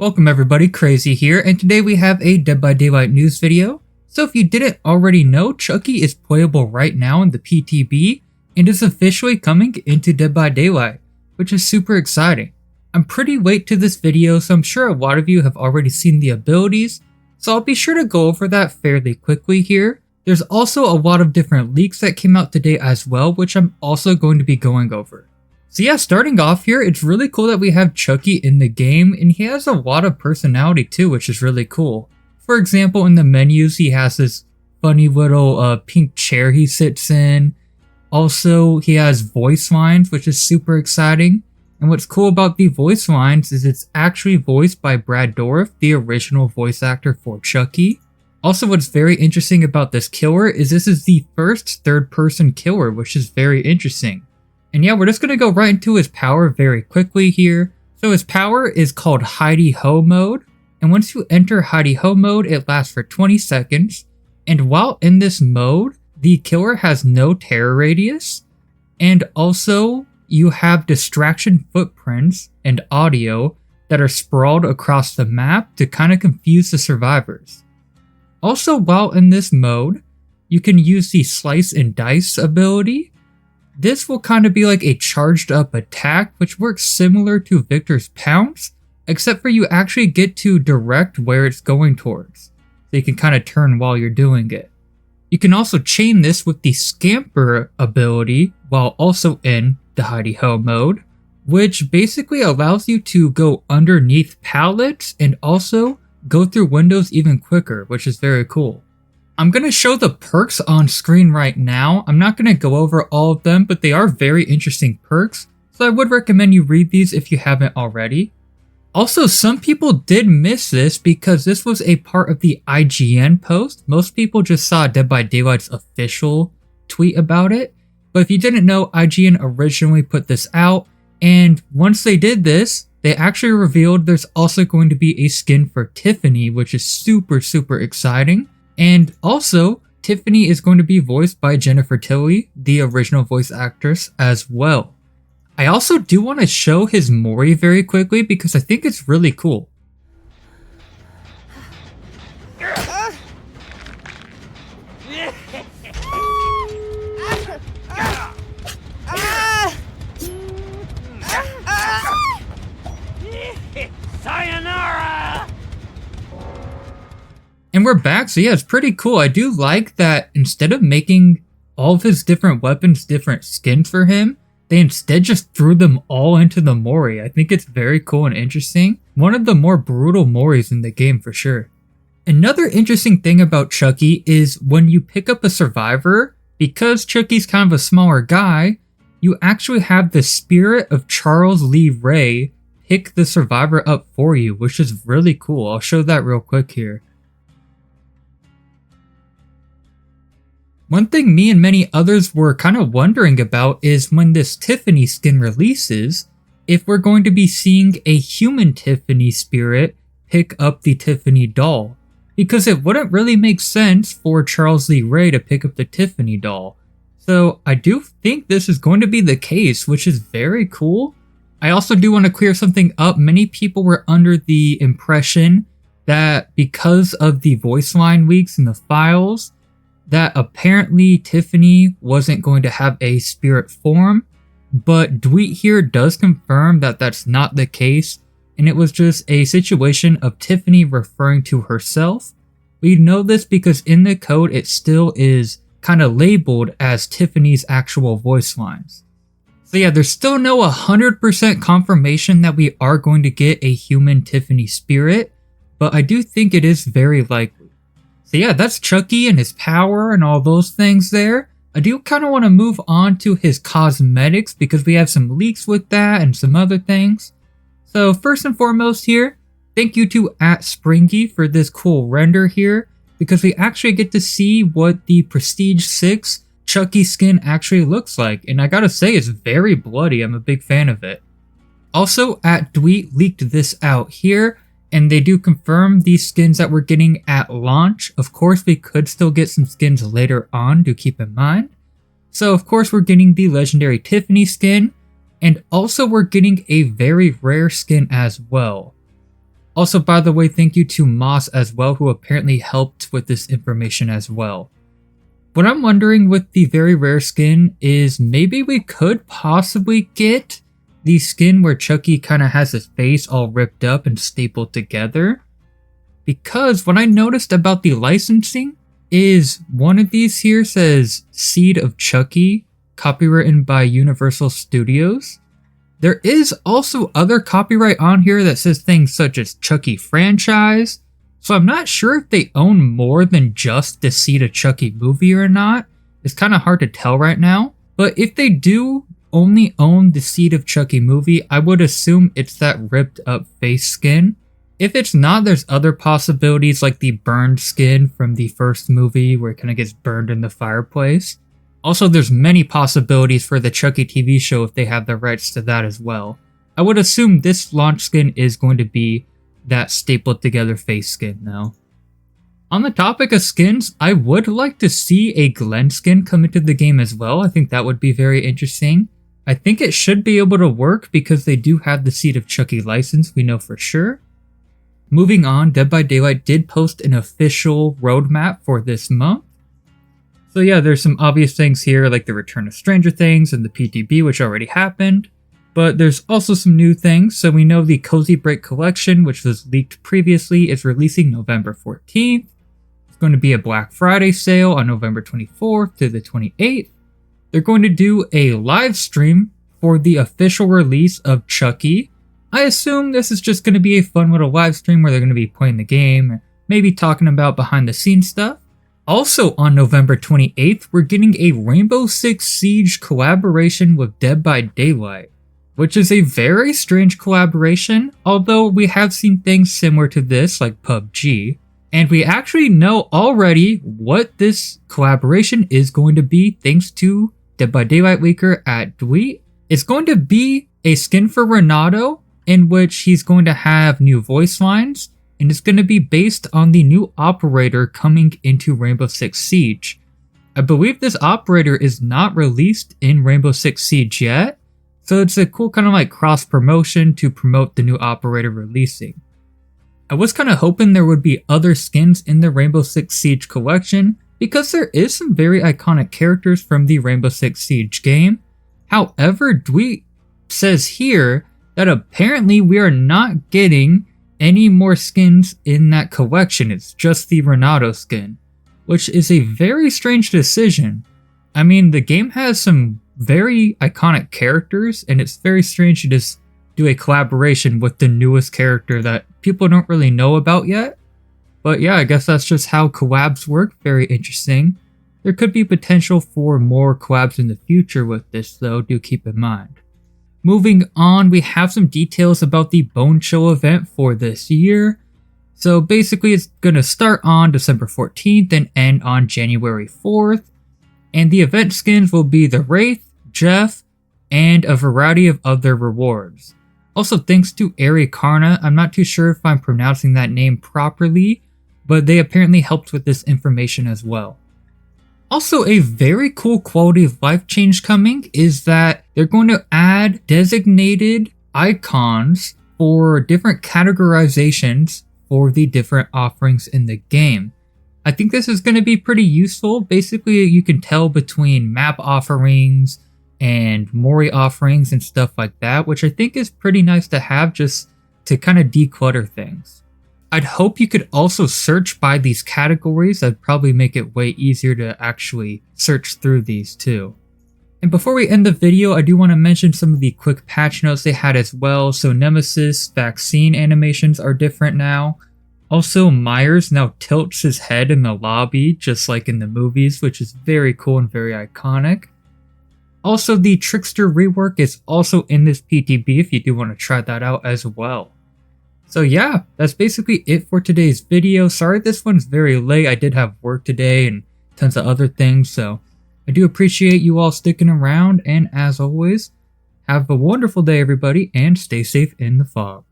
Welcome everybody, Crazy here, and today we have a Dead by Daylight news video. So if you didn't already know, Chucky is playable right now in the PTB, and is officially coming into Dead by Daylight, which is super exciting. I'm pretty late to this video, so I'm sure a lot of you have already seen the abilities, so I'll be sure to go over that fairly quickly here. There's also a lot of different leaks that came out today as well, which I'm also going to be going over. So yeah, starting off here, it's really cool that we have Chucky in the game, and he has a lot of personality too, which is really cool. For example, in the menus, he has this funny little pink chair he sits in. Also, he has voice lines, which is super exciting. And what's cool about the voice lines is it's actually voiced by Brad Dourif, the original voice actor for Chucky. Also, what's very interesting about this killer is this is the first third-person killer, which is very interesting. And yeah, we're just going to go right into his power very quickly here. So his power is called Hidey Ho mode. And once you enter Hidey Ho mode, it lasts for 20 seconds. And while in this mode, the killer has no terror radius. And also, you have distraction footprints and audio that are sprawled across the map to kind of confuse the survivors. Also, while in this mode, you can use the Slice and Dice ability. This will kind of be like a charged up attack, which works similar to Victor's Pounce, except for you actually get to direct where it's going towards, so you can kind of turn while you're doing it. You can also chain this with the Scamper ability while also in the Hidey Ho mode, which basically allows you to go underneath pallets and also go through windows even quicker, which is very cool. I'm going to show the perks on screen right now. I'm not going to go over all of them, but they are very interesting perks, so I would recommend you read these if you haven't already. Also, some people did miss this because this was a part of the IGN post. Most people just saw Dead by Daylight's official tweet about it, but if you didn't know, IGN originally put this out, and once they did this, they actually revealed there's also going to be a skin for Tiffany, which is super exciting. And also, Tiffany is going to be voiced by Jennifer Tilly, the original voice actress, as well. I also do want to show his Mori very quickly because I think it's really cool. Sayonara! And we're back, so yeah, it's pretty cool. I do like that instead of making all of his different weapons different skins for him, they instead just threw them all into the Mori. I think it's very cool and interesting. One of the more brutal Moris in the game for sure. Another interesting thing about Chucky is when you pick up a survivor, because Chucky's kind of a smaller guy, you actually have the spirit of Charles Lee Ray pick the survivor up for you, which is really cool. I'll show that real quick here. One thing me and many others were kind of wondering about is when this Tiffany skin releases, if we're going to be seeing a human Tiffany spirit pick up the Tiffany doll. Because it wouldn't really make sense for Charles Lee Ray to pick up the Tiffany doll. So I do think this is going to be the case, which is very cool. I also do want to clear something up. Many people were under the impression that because of the voice line leaks in the files, that apparently Tiffany wasn't going to have a spirit form, but Dweet here does confirm that that's not the case, and it was just a situation of Tiffany referring to herself. We know this because in the code it still is kind of labeled as Tiffany's actual voice lines. So yeah, there's still no 100% confirmation that we are going to get a human Tiffany spirit, but I do think it is very likely. So yeah, that's Chucky and his power and all those things there. I do kind of want to move on to his cosmetics because we have some leaks with that and some other things. So first and foremost here, thank you to @Springy for this cool render here because we actually get to see what the Prestige 6 Chucky skin actually looks like, and I gotta say it's very bloody. I'm a big fan of it. Also, @Dweet leaked this out here, and they do confirm these skins that we're getting at launch. Of course, we could still get some skins later on, do keep in mind. So of course we're getting the legendary Tiffany skin, and also we're getting a very rare skin as well. Also, by the way, thank you to Moss as well, who apparently helped with this information as well. What I'm wondering with the very rare skin is maybe we could possibly get the skin where Chucky kind of has his face all ripped up and stapled together. Because what I noticed about the licensing is one of these here says Seed of Chucky, copywritten by Universal Studios. There is also other copyright on here that says things such as Chucky franchise, so I'm not sure if they own more than just the Seed of Chucky movie or not. It's kind of hard to tell right now, but if they do only own the Seed of Chucky movie, I would assume it's that ripped up face skin. If it's not, there's other possibilities like the burned skin from the first movie where it kind of gets burned in the fireplace. Also, there's many possibilities for the Chucky TV show if they have the rights to that as well. I would assume this launch skin is going to be that stapled together face skin though. On the topic of skins, I would like to see a Glenn skin come into the game as well. I think that would be very interesting. I think it should be able to work because they do have the Seed of Chucky license, we know for sure. Moving on, Dead by Daylight did post an official roadmap for this month. So yeah, there's some obvious things here like the return of Stranger Things and the PTB, which already happened. But there's also some new things. So we know the Cozy Break collection, which was leaked previously, is releasing November 14th. It's going to be a Black Friday sale on November 24th to the 28th. They're going to do a live stream for the official release of Chucky. I assume this is just going to be a fun little live stream where they're going to be playing the game, or maybe talking about behind the scenes stuff. Also on November 28th, we're getting a Rainbow Six Siege collaboration with Dead by Daylight, which is a very strange collaboration, although we have seen things similar to this like PUBG, and we actually know already what this collaboration is going to be thanks to Dead by Daylight leaker at Dweet. It's going to be a skin for Renato, in which he's going to have new voice lines, and it's going to be based on the new operator coming into Rainbow Six Siege. I believe this operator is not released in Rainbow Six Siege yet, so it's a cool kind of like cross promotion to promote the new operator releasing. I was kind of hoping there would be other skins in the Rainbow Six Siege collection, because there is some very iconic characters from the Rainbow Six Siege game. However, Dweet says here that apparently we are not getting any more skins in that collection. It's just the Renato skin, which is a very strange decision. I mean, the game has some very iconic characters, and it's very strange to just do a collaboration with the newest character that people don't really know about yet. But yeah, I guess that's just how collabs work. Very interesting. There could be potential for more collabs in the future with this though, do keep in mind. Moving on, we have some details about the Bone Chill event for this year. So basically it's going to start on December 14th and end on January 4th. And the event skins will be the Wraith, Jeff, and a variety of other rewards. Also thanks to Ari Karna, I'm not too sure if I'm pronouncing that name properly, but they apparently helped with this information as well. Also, a very cool quality of life change coming is that they're going to add designated icons for different categorizations for the different offerings in the game. I think this is going to be pretty useful. Basically, you can tell between map offerings and Mori offerings and stuff like that, which I think is pretty nice to have just to kind of declutter things. I'd hope you could also search by these categories. That'd probably make it way easier to actually search through these too. And before we end the video, I do want to mention some of the quick patch notes they had as well. So Nemesis vaccine animations are different now. Also, Myers now tilts his head in the lobby, just like in the movies, which is very cool and very iconic. Also, the Trickster rework is also in this PTB if you do want to try that out as well. So yeah, that's basically it for today's video. Sorry this one's very late. I did have work today and tons of other things, so I do appreciate you all sticking around, and as always, have a wonderful day everybody, and stay safe in the fog.